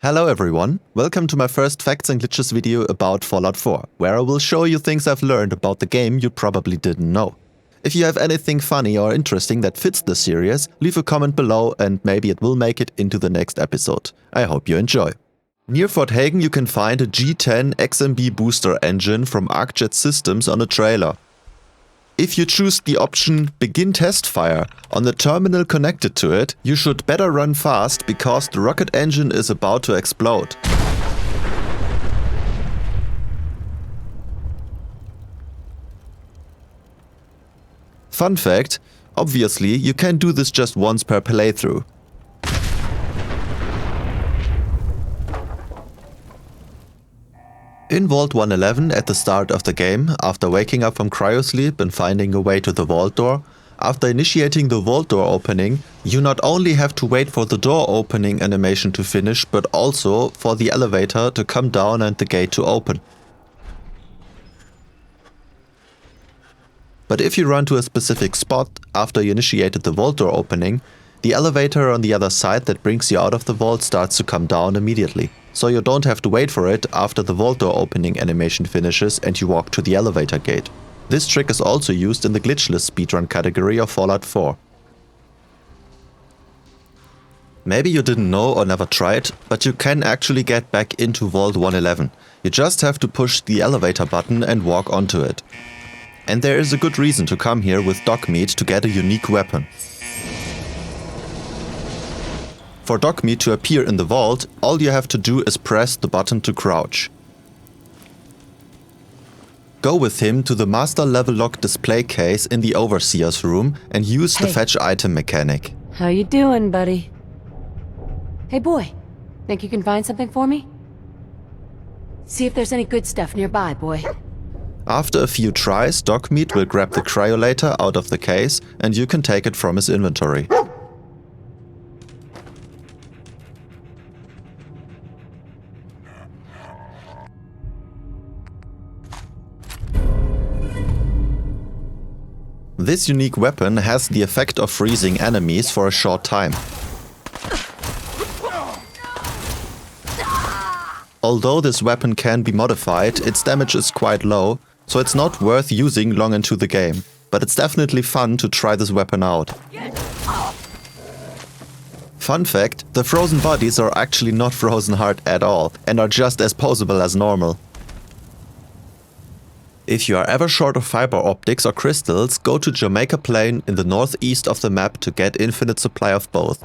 Hello everyone, welcome to my first Facts and Glitches video about Fallout 4, where I will show you things I've learned about the game you probably didn't know. If you have anything funny or interesting that fits the series, leave a comment below and maybe it will make it into the next episode. I hope you enjoy. Near Fort Hagen you can find a G10 XMB booster engine from ArcJet Systems on a trailer. If you choose the option Begin Test Fire on the terminal connected to it, you should better run fast because the rocket engine is about to explode. Fun fact, obviously you can do this just once per playthrough. In Vault 111 at the start of the game, after waking up from cryosleep and finding a way to the vault door, after initiating the vault door opening, you not only have to wait for the door opening animation to finish, but also for the elevator to come down and the gate to open. But if you run to a specific spot after you initiated the vault door opening, the elevator on the other side that brings you out of the vault starts to come down immediately. So you don't have to wait for it after the vault door opening animation finishes and you walk to the elevator gate. This trick is also used in the glitchless speedrun category of Fallout 4. Maybe you didn't know or never tried, but you can actually get back into Vault 111. You just have to push the elevator button and walk onto it. And there is a good reason to come here with Dogmeat to get a unique weapon. For Dogmeat to appear in the vault, all you have to do is press the button to crouch. Go with him to the master level lock display case in the Overseer's room and use the fetch item mechanic. How you doing, buddy? Hey boy, think you can find something for me? See if there's any good stuff nearby, boy. After a few tries, Dogmeat will grab the Cryolator out of the case and you can take it from his inventory. This unique weapon has the effect of freezing enemies for a short time. Although this weapon can be modified, its damage is quite low, so it's not worth using long into the game. But it's definitely fun to try this weapon out. Fun fact, the frozen bodies are actually not frozen hard at all and are just as posable as normal. If you are ever short of fiber optics or crystals, go to Jamaica Plain in the northeast of the map to get infinite supply of both.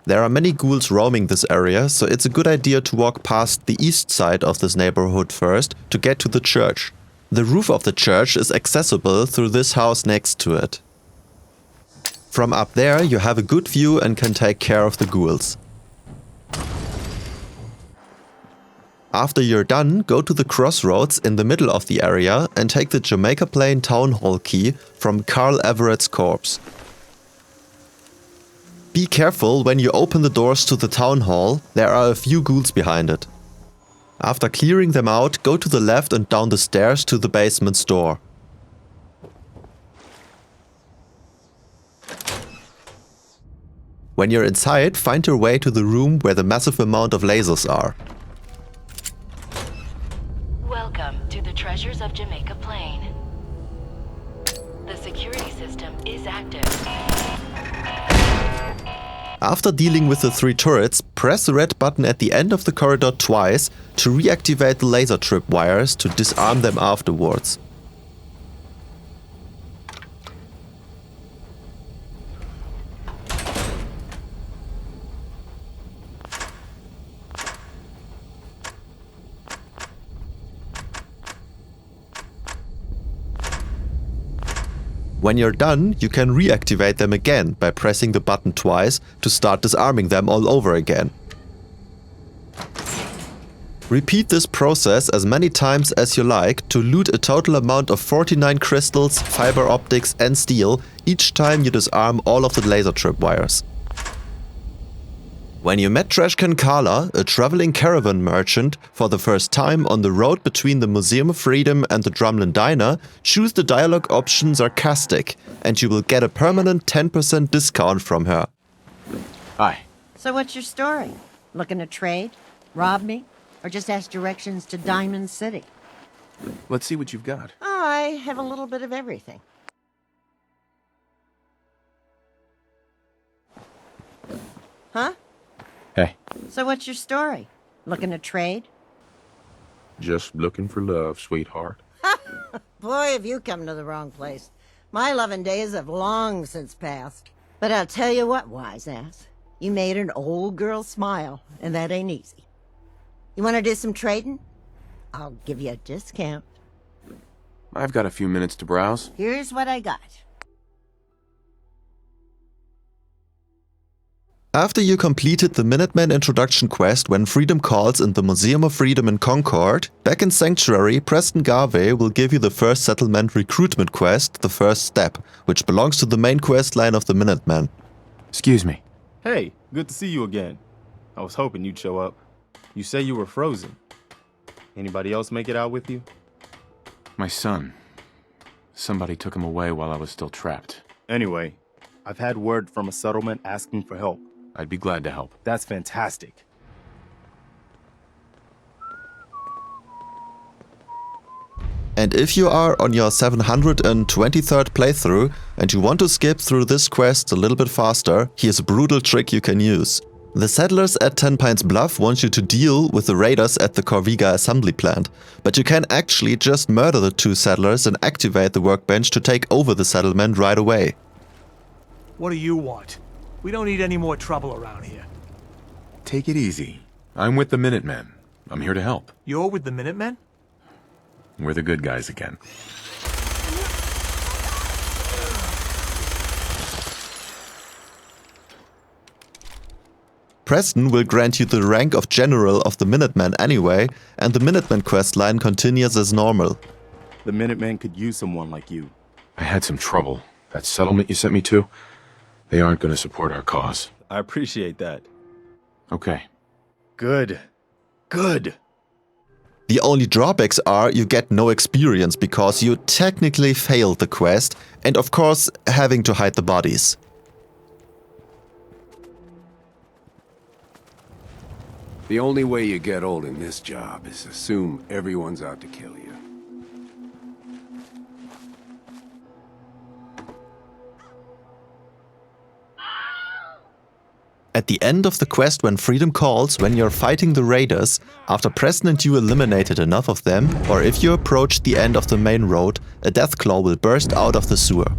There are many ghouls roaming this area, so it's a good idea to walk past the east side of this neighborhood first to get to the church. The roof of the church is accessible through this house next to it. From up there you have a good view and can take care of the ghouls. After you're done, go to the crossroads in the middle of the area and take the Jamaica Plain Town Hall key from Carl Everett's corpse. Be careful when you open the doors to the town hall, there are a few ghouls behind it. After clearing them out, go to the left and down the stairs to the basement's door. When you're inside, find your way to the room where the massive amount of lasers are. Welcome to the Treasures of Jamaica Plain. The security system is active. After dealing with the 3 turrets, press the red button at the end of the corridor twice to reactivate the laser tripwires to disarm them afterwards. When you're done, you can reactivate them again by pressing the button twice to start disarming them all over again. Repeat this process as many times as you like to loot a total amount of 49 crystals, fiber optics and steel each time you disarm all of the laser tripwires. When you met Trashcan Carla, a traveling caravan merchant, for the first time on the road between the Museum of Freedom and the Drumlin Diner, choose the dialogue option Sarcastic, and you will get a permanent 10% discount from her. Hi. So what's your story? Looking to trade? Rob me? Or just ask directions to Diamond City? Let's see what you've got. I have a little bit of everything. Huh? Hey. So what's your story? Looking to trade? Just looking for love, sweetheart. Boy, have you come to the wrong place. My loving days have long since passed. But I'll tell you what, wise ass. You made an old girl smile, and that ain't easy. You want to do some trading? I'll give you a discount. I've got a few minutes to browse. Here's what I got. After you completed the Minutemen introduction quest When Freedom Calls in the Museum of Freedom in Concord, back in Sanctuary, Preston Garvey will give you the first settlement recruitment quest, The First Step, which belongs to the main quest line of the Minutemen. Excuse me. Hey, good to see you again. I was hoping you'd show up. You say you were frozen. Anybody else make it out with you? My son. Somebody took him away while I was still trapped. Anyway, I've had word from a settlement asking for help. I'd be glad to help. That's fantastic. And if you are on your 723rd playthrough and you want to skip through this quest a little bit faster, here's a brutal trick you can use. The settlers at 10 Pines Bluff want you to deal with the raiders at the Corviga assembly plant, but you can actually just murder the two settlers and activate the workbench to take over the settlement right away. What do you want? We don't need any more trouble around here. Take it easy. I'm with the Minutemen. I'm here to help. You're with the Minutemen? We're the good guys again. Preston will grant you the rank of General of the Minutemen anyway, and the Minutemen quest line continues as normal. The Minutemen could use someone like you. I had some trouble. That settlement you sent me to, they aren't going to support our cause. I appreciate that. Okay. Good. Good. The only drawbacks are you get no experience because you technically failed the quest, and of course having to hide the bodies. The only way you get old in this job is assume everyone's out to kill you. At the end of the quest When Freedom Calls, when you're fighting the raiders, after Preston and you eliminated enough of them, or if you approach the end of the main road, a Deathclaw will burst out of the sewer.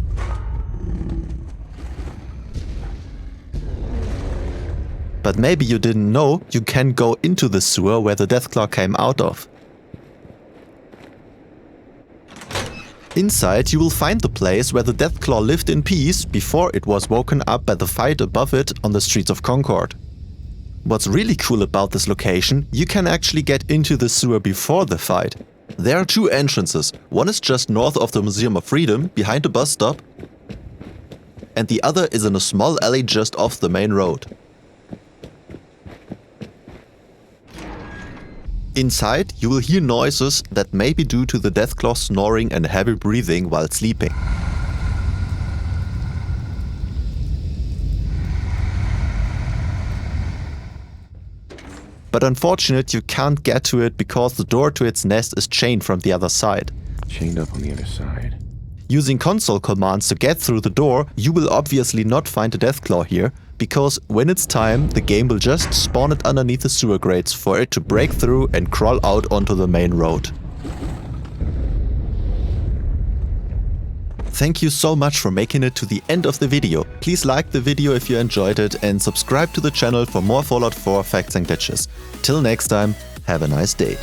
But maybe you didn't know you can go into the sewer where the Deathclaw came out of. Inside you will find the place where the Deathclaw lived in peace before it was woken up by the fight above it on the streets of Concord. What's really cool about this location, you can actually get into the sewer before the fight. There are two entrances, one is just north of the Museum of Freedom, behind the bus stop, and the other is in a small alley just off the main road. Inside, you will hear noises that may be due to the Deathclaw snoring and heavy breathing while sleeping. But unfortunately, you can't get to it because the door to its nest is chained from the other side. Chained up on the other side. Using console commands to get through the door, you will obviously not find a Deathclaw here, because when it's time, the game will just spawn it underneath the sewer grates for it to break through and crawl out onto the main road. Thank you so much for making it to the end of the video. Please like the video if you enjoyed it and subscribe to the channel for more Fallout 4 facts and glitches. Till next time, have a nice day.